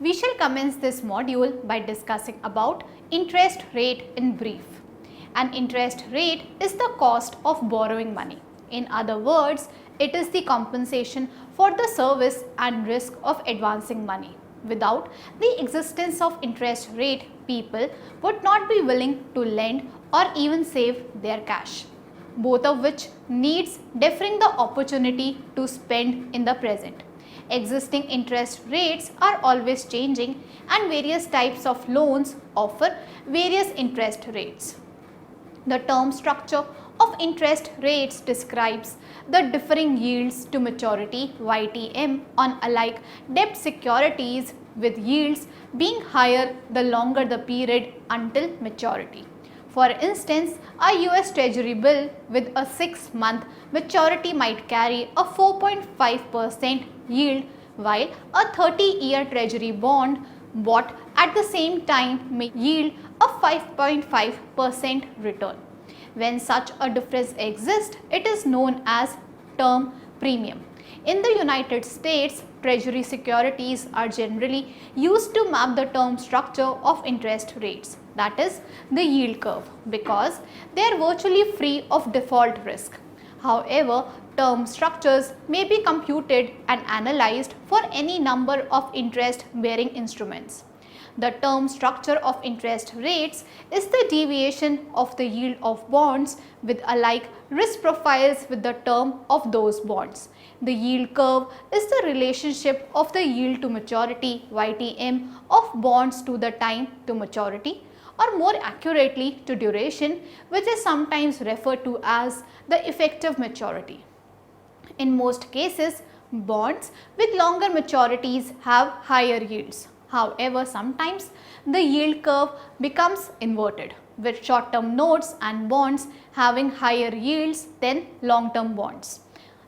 We shall commence this module by discussing about interest rate in brief. An interest rate is the cost of borrowing money. In other words, it is the compensation for the service and risk of advancing money. Without the existence of interest rate, people would not be willing to lend or even save their cash, both of which needs differing the opportunity to spend in the present. Existing interest rates are always changing and various types of loans offer various interest rates. The term structure of interest rates describes the differing yields to maturity (YTM) on alike debt securities, with yields being higher the longer the period until maturity. For instance, a US Treasury bill with a 6-month maturity might carry a 4.5% yield, while a 30-year Treasury bond bought at the same time may yield a 5.5% return. When such a difference exists, it is known as term premium. In the United States, Treasury securities are generally used to map the term structure of interest rates, that is, the yield curve, because they are virtually free of default risk. However, term structures may be computed and analyzed for any number of interest-bearing instruments. The term structure of interest rates is the deviation of the yield of bonds with alike risk profiles with the term of those bonds. The yield curve is the relationship of the yield to maturity (YTM) of bonds to the time to maturity, or more accurately to duration, which is sometimes referred to as the effective maturity. In most cases, bonds with longer maturities have higher yields. However, sometimes the yield curve becomes inverted, with short-term notes and bonds having higher yields than long-term bonds.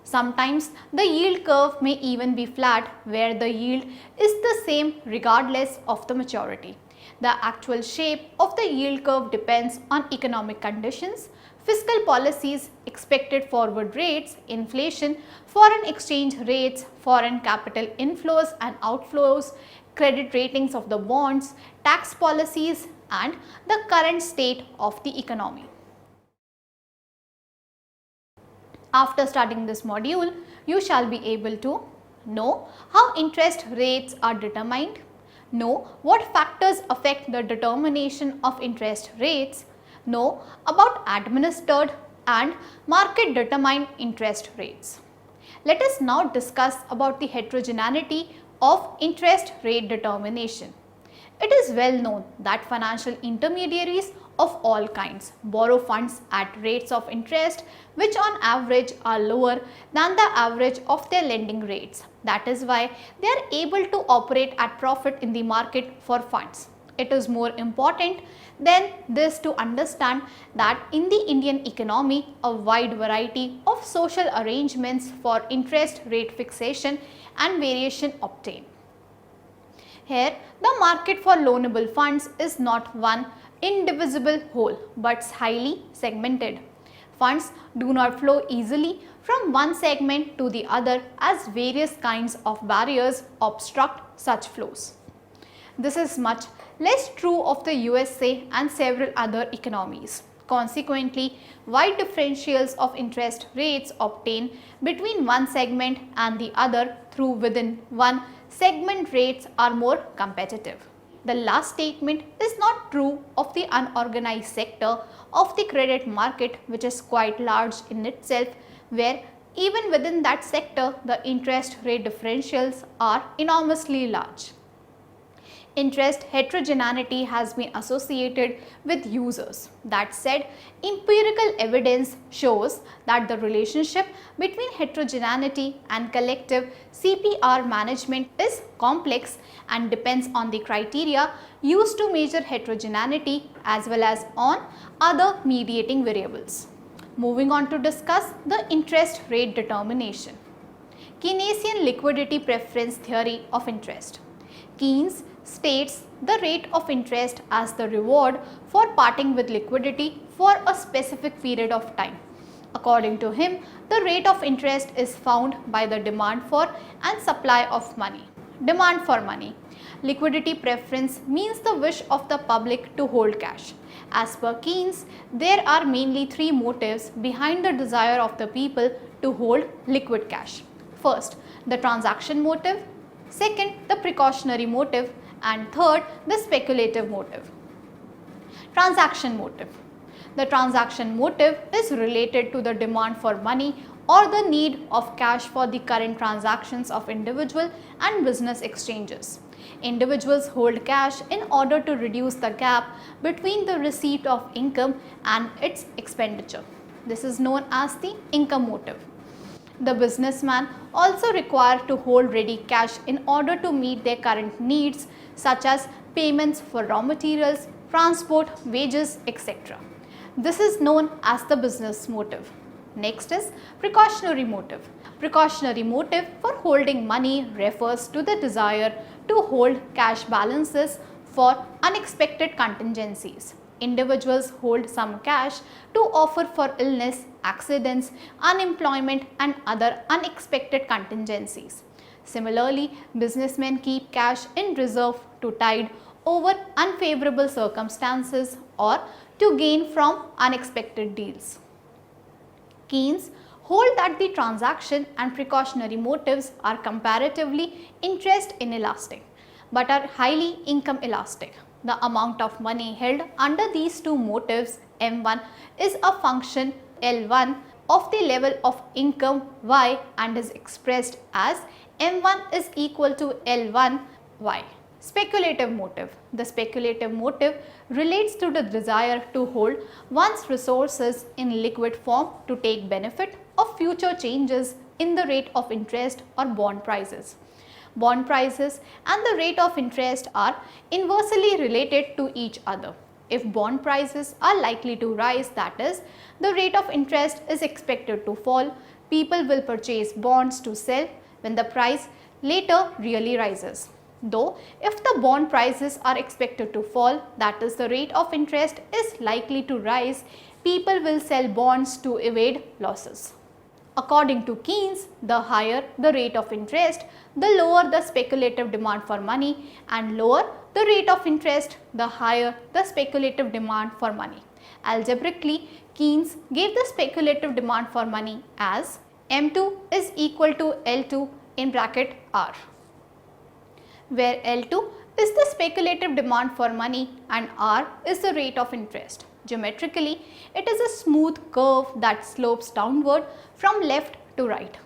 Sometimes the yield curve may even be flat, where the yield is the same regardless of the maturity. The actual shape of the yield curve depends on economic conditions, fiscal policies, expected forward rates, inflation, foreign exchange rates, foreign capital inflows and outflows, credit ratings of the bonds, tax policies, and the current state of the economy. After studying this module, you shall be able to know how interest rates are determined, know what factors affect the determination of interest rates, know about administered and market determined interest rates. Let us now discuss about the heterogeneity of interest rate determination. It is well known that financial intermediaries of all kinds borrow funds at rates of interest which on average are lower than the average of their lending rates. That is why they are able to operate at profit in the market for funds. It is more important than this to understand that in the Indian economy, a wide variety of social arrangements for interest rate fixation and variation obtain. Here, the market for loanable funds is not one indivisible whole, but highly segmented. Funds do not flow easily from one segment to the other, as various kinds of barriers obstruct such flows. This is much less true of the USA and several other economies. Consequently, wide differentials of interest rates obtained between one segment and the other through within one segment rates are more competitive. The last statement is not true of the unorganized sector of the credit market, which is quite large in itself, where even within that sector the interest rate differentials are enormously large. Interest heterogeneity has been associated with users. That said, empirical evidence shows that the relationship between heterogeneity and collective CPR management is complex and depends on the criteria used to measure heterogeneity as well as on other mediating variables. Moving on to discuss the interest rate determination. Keynesian liquidity preference theory of interest. Keynes states the rate of interest as the reward for parting with liquidity for a specific period of time. According to him, the rate of interest is found by the demand for and supply of money. Demand for money. liquidity preference means the wish of the public to hold cash. As per Keynes, there are mainly three motives behind the desire of the people to hold liquid cash. First, the transaction motive, second, the precautionary motive, and third, the speculative motive. Transaction motive. The transaction motive is related to the demand for money or the need of cash for the current transactions of individual and business exchanges. Individuals hold cash in order to reduce the gap between the receipt of income and its expenditure. This is known as the income motive. The businessman also require to hold ready cash in order to meet their current needs such as payments for raw materials, transport, wages, etc. This is known as the business motive. Next is precautionary motive. Precautionary motive for holding money refers to the desire to hold cash balances for unexpected contingencies. Individuals hold some cash to offer for illness, accidents, unemployment and other unexpected contingencies. Similarly, businessmen keep cash in reserve to tide over unfavorable circumstances or to gain from unexpected deals. Keynes hold that the transaction and precautionary motives are comparatively interest inelastic but are highly income elastic. The amount of money held under these two motives M1 is a function L1 of the level of income Y and is expressed as M1 is equal to L1 Y. Speculative motive. The speculative motive relates to the desire to hold one's resources in liquid form to take benefit of future changes in the rate of interest or bond prices. Bond prices and the rate of interest are inversely related to each other. If bond prices are likely to rise, that is, the rate of interest is expected to fall, people will purchase bonds to sell when the price later really rises. Though, if the bond prices are expected to fall, that is, the rate of interest is likely to rise, people will sell bonds to evade losses. According to Keynes, the higher the rate of interest, the lower the speculative demand for money, and lower the rate of interest, the higher the speculative demand for money. Algebraically, Keynes gave the speculative demand for money as M2 is equal to L2 in bracket R, where L2 is the speculative demand for money and R is the rate of interest. Geometrically, it is a smooth curve that slopes downward from left to right.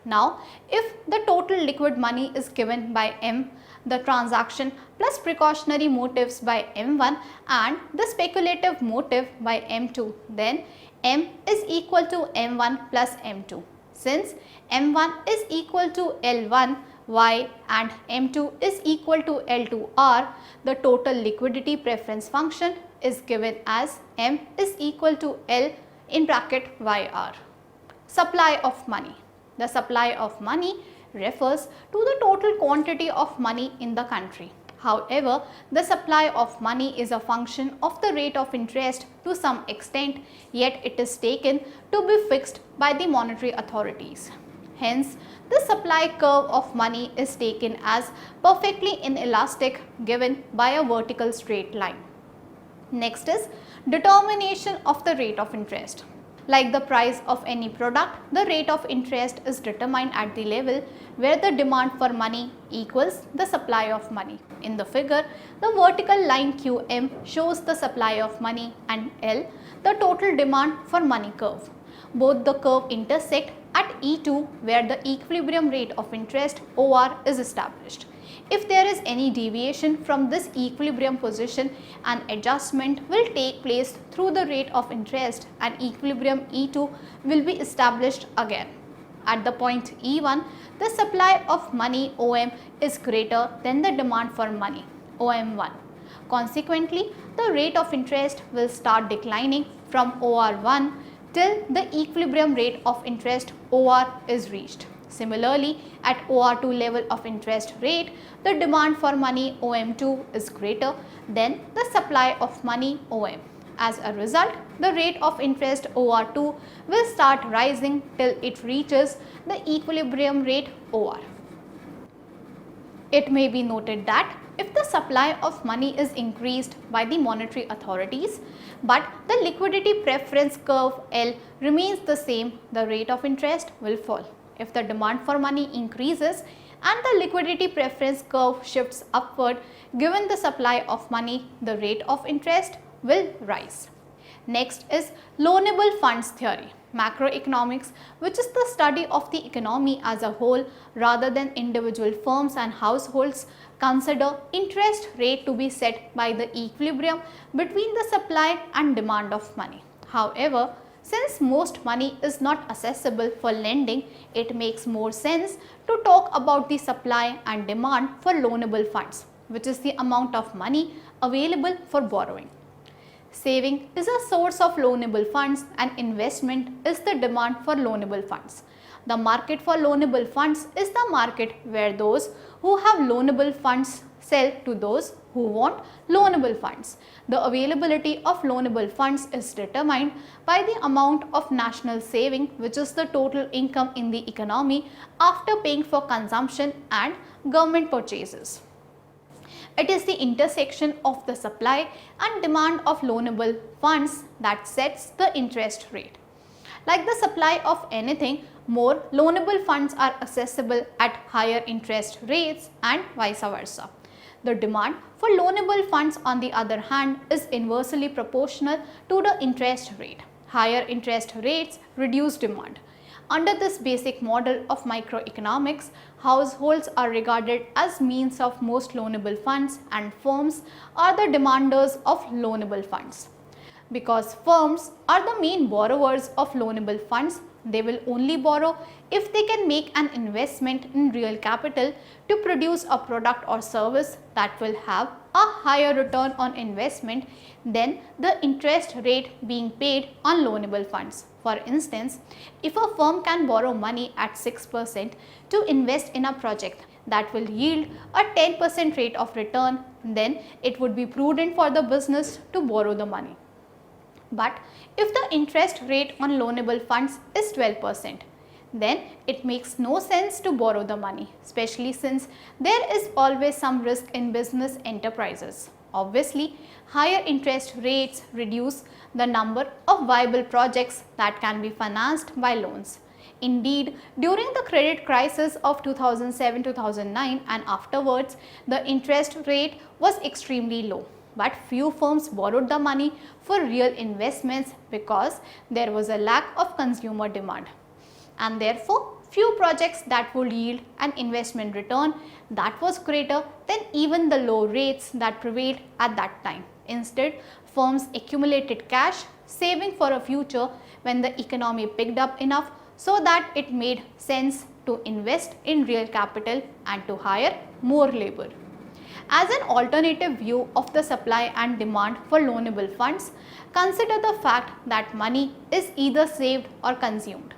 Now, if the total liquid money is given by M, the transaction plus precautionary motives by M1 and the speculative motive by M2, then M is equal to M1 plus M2. Since M1 is equal to L1 Y and M2 is equal to L2R, the total liquidity preference function is given as M is equal to L in bracket YR. Supply of money. The supply of money refers to the total quantity of money in the country. However, the supply of money is a function of the rate of interest to some extent, yet it is taken to be fixed by the monetary authorities. Hence, the supply curve of money is taken as perfectly inelastic given by a vertical straight line. Next is determination of the rate of interest. Like the price of any product, the rate of interest is determined at the level where the demand for money equals the supply of money. In the figure, the vertical line QM shows the supply of money and L the total demand for money curve. Both the curve intersect at E2 where the equilibrium rate of interest OR is established. If there is any deviation from this equilibrium position, an adjustment will take place through the rate of interest and equilibrium E2 will be established again. At the point E1, the supply of money OM is greater than the demand for money OM1. Consequently, the rate of interest will start declining from OR1 till the equilibrium rate of interest OR is reached. Similarly, at OR2 level of interest rate, the demand for money OM2 is greater than the supply of money OM. As a result, the rate of interest OR2 will start rising till it reaches the equilibrium rate OR. It may be noted that if the supply of money is increased by the monetary authorities, but the liquidity preference curve L remains the same, the rate of interest will fall. If the demand for money increases and the liquidity preference curve shifts upward, given the supply of money, the rate of interest will rise. Next is loanable funds theory. Macroeconomics, which is the study of the economy as a whole rather than individual firms and households, consider interest rate to be set by the equilibrium between the supply and demand of money. However, since most money is not accessible for lending, it makes more sense to talk about the supply and demand for loanable funds, which is the amount of money available for borrowing. Saving is a source of loanable funds and investment is the demand for loanable funds. The market for loanable funds is the market where those who have loanable funds sell to those who want loanable funds. The availability of loanable funds is determined by the amount of national saving, which is the total income in the economy after paying for consumption and government purchases. It is the intersection of the supply and demand of loanable funds that sets the interest rate. Like the supply of anything, more loanable funds are accessible at higher interest rates and vice versa. The demand for loanable funds, on the other hand, is inversely proportional to the interest rate. Higher interest rates reduce demand. Under this basic model of microeconomics, households are regarded as means of most loanable funds and firms are the demanders of loanable funds. Because firms are the main borrowers of loanable funds, they will only borrow if they can make an investment in real capital to produce a product or service that will have a higher return on investment than the interest rate being paid on loanable funds. For instance, if a firm can borrow money at 6% to invest in a project that will yield a 10% rate of return, then it would be prudent for the business to borrow the money. But if the interest rate on loanable funds is 12%, then it makes no sense to borrow the money, especially since there is always some risk in business enterprises. Obviously, higher interest rates reduce the number of viable projects that can be financed by loans. Indeed, during the credit crisis of 2007-2009 and afterwards, the interest rate was extremely low. But few firms borrowed the money for real investments because there was a lack of consumer demand. And therefore, few projects that would yield an investment return that was greater than even the low rates that prevailed at that time. Instead, firms accumulated cash, saving for a future when the economy picked up enough so that it made sense to invest in real capital and to hire more labor. As an alternative view of the supply and demand for loanable funds, consider the fact that money is either saved or consumed.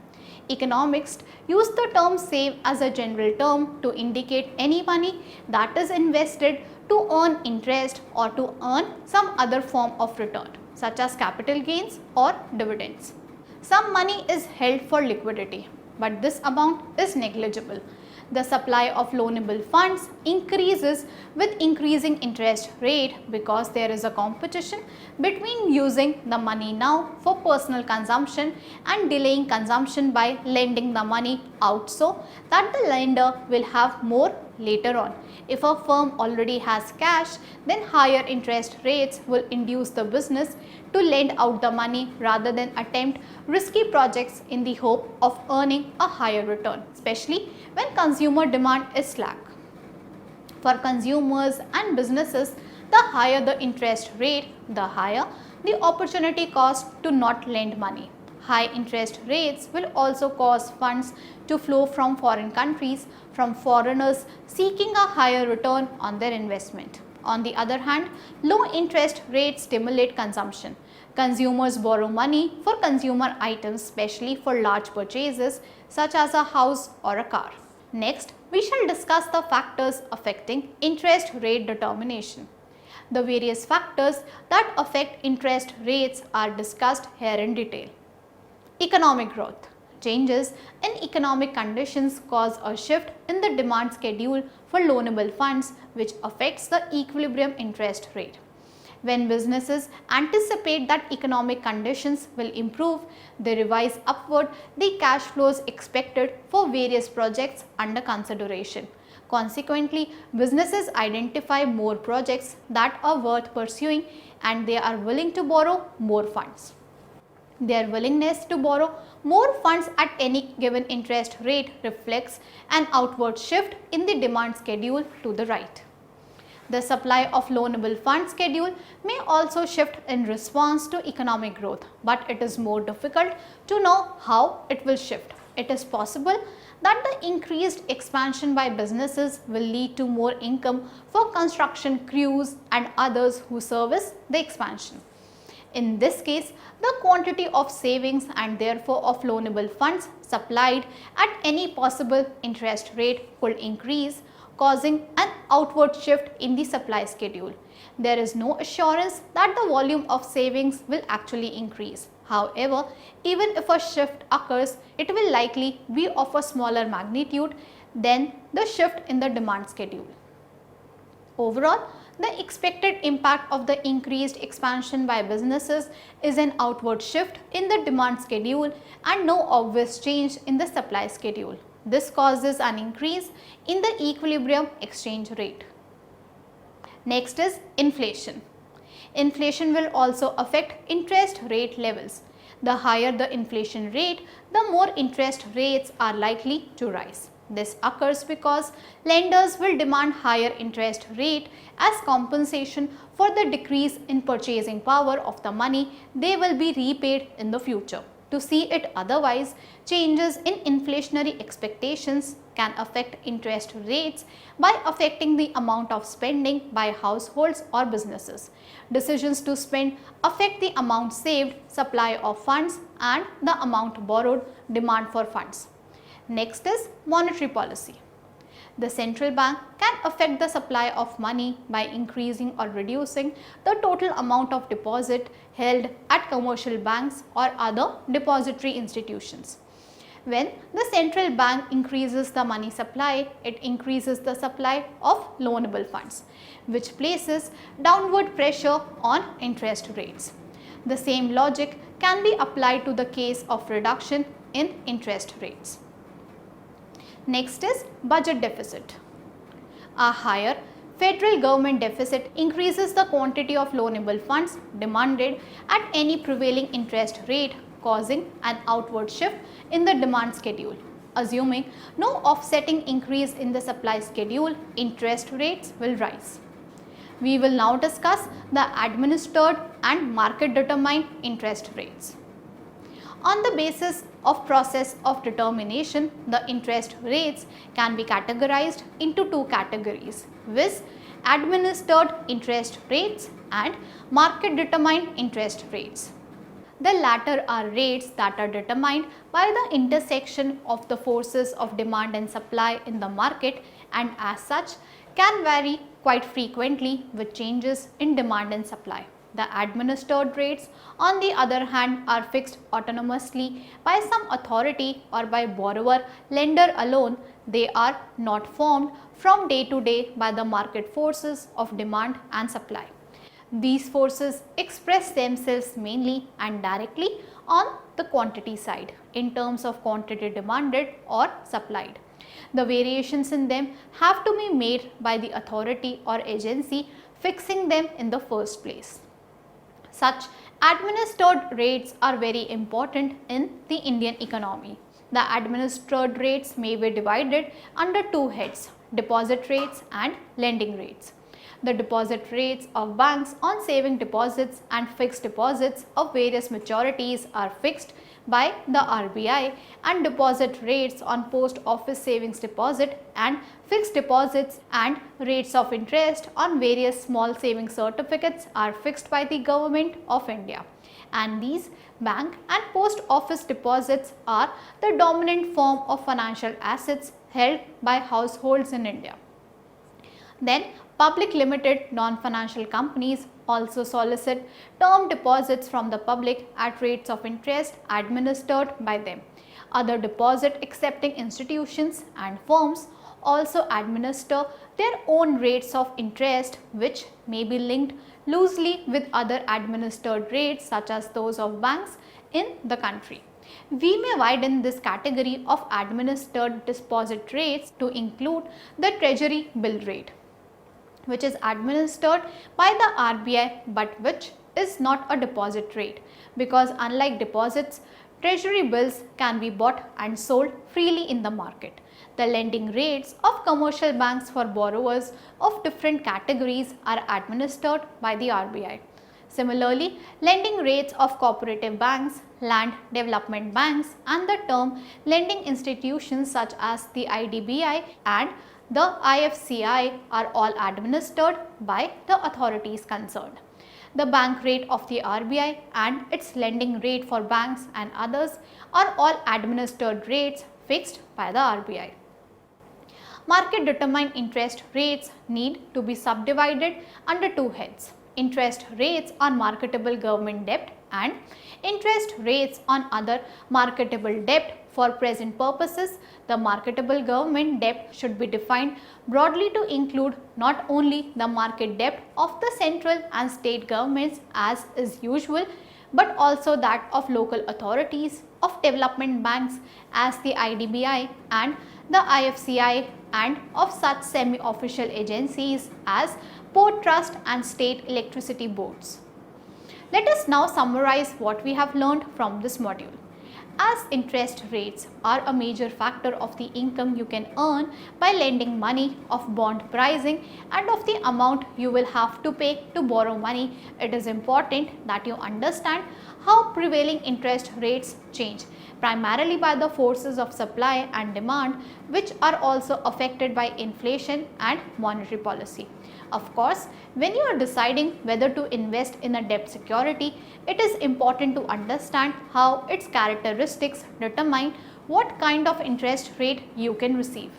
Economists use the term save as a general term to indicate any money that is invested to earn interest or to earn some other form of return, such as capital gains or dividends. Some money is held for liquidity, but this amount is negligible. The supply of loanable funds increases with increasing interest rate because there is a competition between using the money now for personal consumption and delaying consumption by lending the money out so that the lender will have more later on. If a firm already has cash, then higher interest rates will induce the business to lend out the money rather than attempt risky projects in the hope of earning a higher return, especially when consumer demand is slack. For consumers and businesses, the higher the interest rate, the higher the opportunity cost to not lend money. High interest rates will also cause funds to flow from foreign countries, from foreigners seeking a higher return on their investment. On the other hand, low interest rates stimulate consumption. Consumers borrow money for consumer items, especially for large purchases such as a house or a car. Next, we shall discuss the factors affecting interest rate determination. The various factors that affect interest rates are discussed here in detail. Economic growth. Changes in economic conditions cause a shift in the demand schedule for loanable funds, which affects the equilibrium interest rate. When businesses anticipate that economic conditions will improve, they revise upward the cash flows expected for various projects under consideration. Consequently, businesses identify more projects that are worth pursuing and they are willing to borrow more funds. Their willingness to borrow more funds at any given interest rate reflects an outward shift in the demand schedule to the right. The supply of loanable fund schedule may also shift in response to economic growth, but it is more difficult to know how it will shift. It is possible that the increased expansion by businesses will lead to more income for construction crews and others who service the expansion. In this case, the quantity of savings and therefore of loanable funds supplied at any possible interest rate could increase, causing an outward shift in the supply schedule. There is no assurance that the volume of savings will actually increase. However, even if a shift occurs, it will likely be of a smaller magnitude than the shift in the demand schedule. Overall, the expected impact of the increased expansion by businesses is an outward shift in the demand schedule and no obvious change in the supply schedule. This causes an increase in the equilibrium exchange rate. Next is inflation. Inflation will also affect interest rate levels. The higher the inflation rate, the more interest rates are likely to rise. This occurs because lenders will demand higher interest rate as compensation for the decrease in purchasing power of the money they will be repaid in the future. To see it otherwise, changes in inflationary expectations can affect interest rates by affecting the amount of spending by households or businesses. Decisions to spend affect the amount saved, supply of funds, and the amount borrowed, demand for funds. Next is monetary policy. The central bank can affect the supply of money by increasing or reducing the total amount of deposit held at commercial banks or other depository institutions. When the central bank increases the money supply, it increases the supply of loanable funds, which places downward pressure on interest rates. The same logic can be applied to the case of reduction in interest rates. Next is budget deficit. A higher federal government deficit increases the quantity of loanable funds demanded at any prevailing interest rate, causing an outward shift in the demand schedule. Assuming no offsetting increase in the supply schedule, interest rates will rise. We will now discuss the administered and market determined interest rates. On the basis of process of determination, the interest rates can be categorized into two categories, viz. Administered interest rates and market determined interest rates. The latter are rates that are determined by the intersection of the forces of demand and supply in the market and as such can vary quite frequently with changes in demand and supply. The administered rates, on the other hand, are fixed autonomously by some authority or by borrower lender alone. They are not formed from day to day by the market forces of demand and supply. These forces express themselves mainly and directly on the quantity side in terms of quantity demanded or supplied. The variations in them have to be made by the authority or agency fixing them in the first place. Such administered rates are very important in the Indian economy. The administered rates may be divided under two heads, deposit rates and lending rates. The deposit rates of banks on saving deposits and fixed deposits of various maturities are fixed by the RBI, and deposit rates on post office savings deposit and fixed deposits and rates of interest on various small savings certificates are fixed by the Government of India. And these bank and post office deposits are the dominant form of financial assets held by households in India. Then public limited non-financial companies also solicit term deposits from the public at rates of interest administered by them. Other deposit accepting institutions and firms also administer their own rates of interest, which may be linked loosely with other administered rates such as those of banks in the country. We may widen this category of administered deposit rates to include the treasury bill rate, which is administered by the RBI but which is not a deposit rate, because unlike deposits, treasury bills can be bought and sold freely in the market. The lending rates of commercial banks for borrowers of different categories are administered by the RBI. Similarly, lending rates of cooperative banks, land development banks and the term lending institutions such as the IDBI and the IFCI are all administered by the authorities concerned. The bank rate of the RBI and its lending rate for banks and others are all administered rates fixed by the RBI. Market determined interest rates need to be subdivided under two heads: interest rates on marketable government debt and interest rates on other marketable debt. For present purposes, the marketable government debt should be defined broadly to include not only the market debt of the central and state governments as is usual, but also that of local authorities, of development banks as the IDBI and the IFCI, and of such semi-official agencies as port trust and state electricity boards. Let us now summarize what we have learned from this module. As interest rates are a major factor of the income you can earn by lending money, of bond pricing and of the amount you will have to pay to borrow money, it is important that you understand how prevailing interest rates change, primarily by the forces of supply and demand, which are also affected by inflation and monetary policy. Of course, when you are deciding whether to invest in a debt security, it is important to understand how its characteristics determine what kind of interest rate you can receive.